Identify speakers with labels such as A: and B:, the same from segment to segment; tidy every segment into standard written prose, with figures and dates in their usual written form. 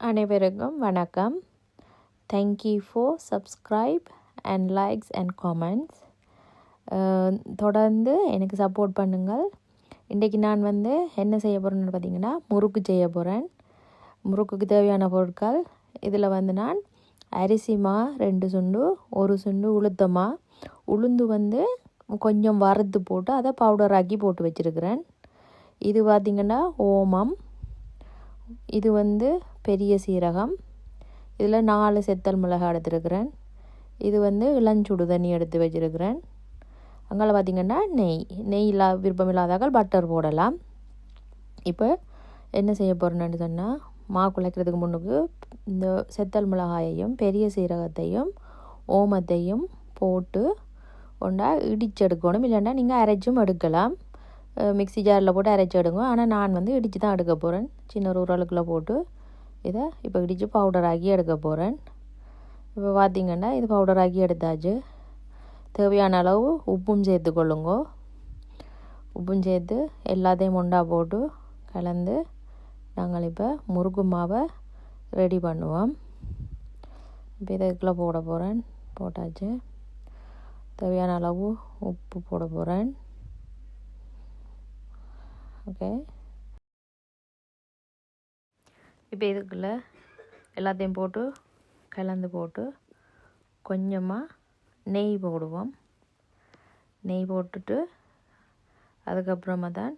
A: அனைவருக்கும் வணக்கம். Thank you for subscribe and likes and comments. தொடர்ந்து எனக்கு சப்போர்ட் பண்ணுங்கள். இன்றைக்கி நான் என்ன செய்ய போகிறேன்னு பார்த்தீங்கன்னா முறுக்கு செய்ய போகிறேன். முறுக்குக்கு தேவையான பொருட்கள் இதில் நான் அரிசி மா 2 சுண்டு, 1 சுண்டு உளுத்தமா, உளுந்து கொஞ்சம் வறுத்து போட்டு அதை பவுடர் ஆக்கி போட்டு வச்சுருக்கிறேன். இது பார்த்திங்கன்னா ஓமம், இது பெரிய சீரகம், இதில் 4 செத்தல் மிளகாய் எடுத்துருக்கிறேன். இது இளஞ்சுடு தண்ணி எடுத்து வச்சுருக்கிறேன். அங்கே பார்த்திங்கன்னா நெய் விருப்பம் இல்லாதாக்கள் பட்டர் போடலாம். இப்போ என்ன செய்ய போகிறேன்னு சொன்னால் மா குழைக்கிறதுக்கு முன்னுக்கு இந்த செத்தல் மிளகாயையும் பெரிய சீரகத்தையும் ஓமத்தையும் போட்டு கொண்டா இடிச்செடுக்கணும். இல்லைன்னா நீங்கள் அரைச்சும் எடுக்கலாம். மிக்ஸி ஜாரில் போட்டு அரைச்சி எடுங்க. ஆனால் நான் இடித்து தான் எடுக்க போகிறேன். சின்ன ஒரு உரலுக்குள்ளே போட்டு இதை இப்போ இடித்து பவுடர் ஆக்கி எடுக்க போகிறேன். இப்போ பார்த்திங்கன்னா இது பவுடர் ஆக்கி எடுத்தாச்சு. தேவையான அளவு உப்பும் சேர்த்துக்கொள்ளுங்க. உப்பும் சேர்த்து எல்லாத்தையும் ஒன்றா போட்டு கலந்து நாங்கள் இப்போ முறுக்கு மாவை ரெடி பண்ணுவோம். இப்போ இதுக்குள்ளே போட போகிறேன். போட்டாச்சு. தேவையான அளவு உப்பு போட போகிறேன். ஓகே, இப்போ இதுக்குள்ளே எல்லாத்தையும் போட்டு கலந்து போட்டு கொஞ்சமாக நெய் போடுவோம். நெய் போட்டுட்டு அதுக்கப்புறமா தான்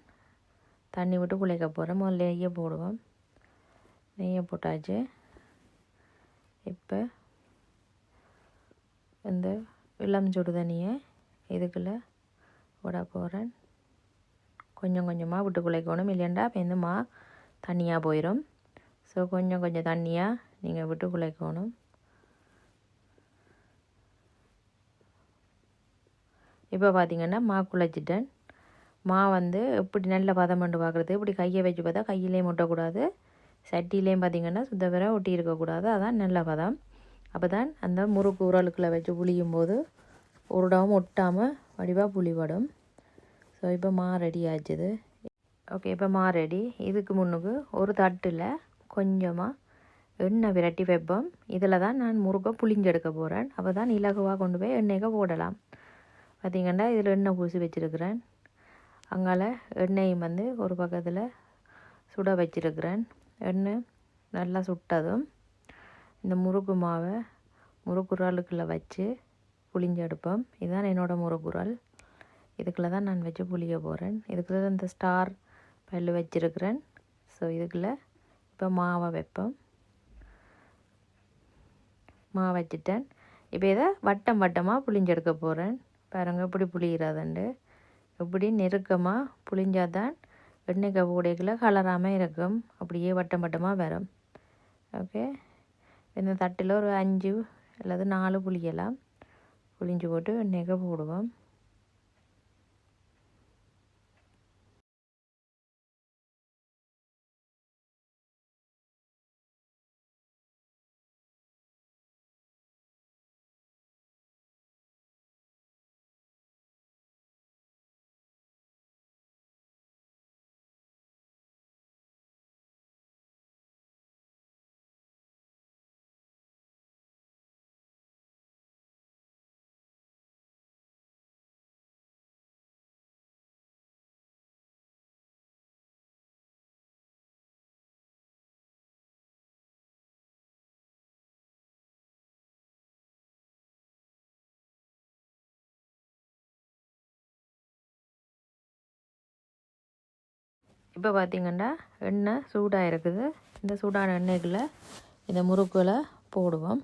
A: தண்ணி விட்டு குழைக்க போகிறோம். முதல்ல நெய்யை போடுவோம். நெய்யை போட்டாச்சு. இப்போ இந்த இளம் சுடு தண்ணியை இதுக்குள்ளே விட போகிறேன். கொஞ்சம் கொஞ்சமாக விட்டு குழைக்கணும். இல்லைண்டா இப்போ மா தண்ணியாக போயிடும். ஸோ கொஞ்சம் தண்ணியாக நீங்கள் விட்டு குழைக்கணும். இப்போ பார்த்திங்கன்னா மா குழைச்சிட்டேன். மா எப்படி நல்ல பதமண்டு பார்க்குறது, இப்படி கையை வச்சு பார்த்தா கையிலையும் ஒட்டக்கூடாது, சட்டிலையும் பார்த்திங்கன்னா சுத்தவரை ஒட்டி இருக்கக்கூடாது. அதான் நல்ல பதம். அப்போ தான் அந்த முறுக்கு உரலுக்குள்ளே வச்சு புளியும் போது உருடாமல் ஒட்டாமல் வடிவாக புளிபடும். ஸோ இப்போ மா ரெடி ஆச்சுது. ஓகே, இப்போ மா ரெடி. இதுக்கு முன்னுக்கு ஒரு தட்டில் கொஞ்சமாக எண்ணெய் விரட்டி வைப்போம். இதில் தான் நான் முறுக்கை புளிஞ்செடுக்க போகிறேன். அப்போ தான் இலகுவாக கொண்டு போய் எண்ணெய்க்கு போடலாம். பார்த்திங்கன்னா இதில் எண்ணெய் பூசி வச்சுருக்கிறேன். அங்கால எண்ணெயும் ஒரு பக்கத்தில் சுட வச்சுருக்கிறேன். எண்ணெய் நல்லா சுட்டதும் இந்த முறுக்கு மாவை முறுக்குறாளுக்குள்ளே வச்சு புளிஞ்செடுப்போம். இதுதான் என்னோடய முறுக்குறாள். இதுக்குள்ளே தான் நான் வச்சு புளிய போகிறேன். இதுக்குள்ளே இந்த ஸ்டார் பல்லு வச்சுருக்கிறேன். ஸோ இதுக்குள்ளே இப்போ மாவை வைப்போம். மாவை வச்சுட்டேன். இப்போ இதை வட்டமாக புளிஞ்செடுக்க போகிறேன். பாருங்கள் எப்படி புளிகிறதுண்டு. எப்படி நெருக்கமாக புளிஞ்சாதான் எண்ணெய் உடைகளை கலராமல் இருக்கும். அப்படியே வட்டமாக வரும். ஓகே, இந்த தட்டில் ஒரு 5 அல்லது 4 புளியெல்லாம் புளிஞ்சு போட்டு எண்ணெய்க்கு போடுவோம். இப்போ பார்த்திங்கன்னா எண்ணெய் சூடாக இருக்குது. இந்த சூடான எண்ணெய்க்குள்ளே இந்த முறுக்குகளை போடுவோம்.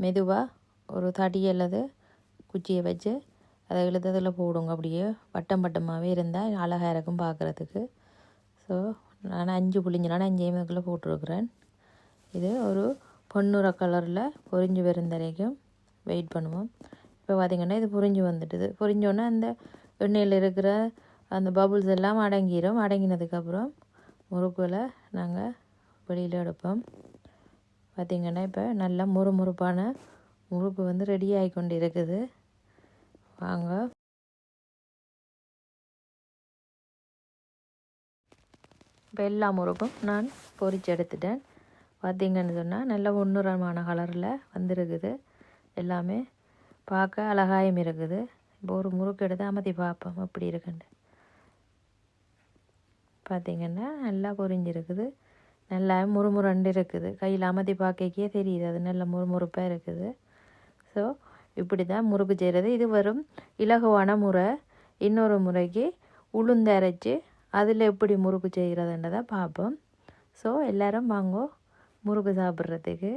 A: மெதுவாக ஒரு தடி அல்லது குச்சியை வச்சு அதை இழுத்ததில் போடுங்க. அப்படியே வட்டமாகவே இருந்தால் அழகாக இருக்கும் பார்க்குறதுக்கு. ஸோ நான் 5 புளிஞ்சினாலும் 5 இதுக்குள்ளே போட்டிருக்கிறேன். இது ஒரு பொன்னுற கலரில் பொரிஞ்சு வரும் வரைக்கும் வெயிட் பண்ணுவோம். இப்போ பார்த்திங்கன்னா இது பொரிஞ்சு வந்துட்டுது. பொரிஞ்சோன்னே அந்த எண்ணெயில் இருக்கிற அந்த பபுள்ஸ் எல்லாம் அடங்கிடும். அடங்கினதுக்கப்புறம் முறுக்குகளை நாங்கள் வெளியில் எடுப்போம். பார்த்திங்கன்னா இப்போ நல்லா முறுமுறுப்பான முறுக்கு ரெடி ஆகி கொண்டு இருக்குது. வாங்க. இப்போ எல்லா முறுக்கும் நான் பொரிச்சு எடுத்துட்டேன். பார்த்திங்கன்னு சொன்னால் நல்ல ஒன்றுரமான கலரில் வந்துருக்குது. எல்லாமே பார்க்க அழகாயும் இருக்குது. இப்போ ஒரு முறுக்கு எடுத்து அமர்த்தி பார்ப்போம் எப்படி இருக்குன்னு. பார்த்திங்கன்னா நல்லா பொரிஞ்சிருக்குது. நல்லா முறுமுரண்டு இருக்குது. கையில் அமர்த்தி பார்க்கக்கே தெரியுது அது நல்ல முறுமுறுப்பாக இருக்குது. ஸோ இப்படி தான் முறுக்கு செய்கிறது. இது வரும் இலகுவான முறை. இன்னொரு முறைக்கு உளுந்து அரைச்சி அதில் எப்படி முறுக்கு செய்கிறதுன்றதை பார்ப்போம். ஸோ எல்லோரும் வாங்கோ முறுக்கு சாப்பிட்றதுக்கு.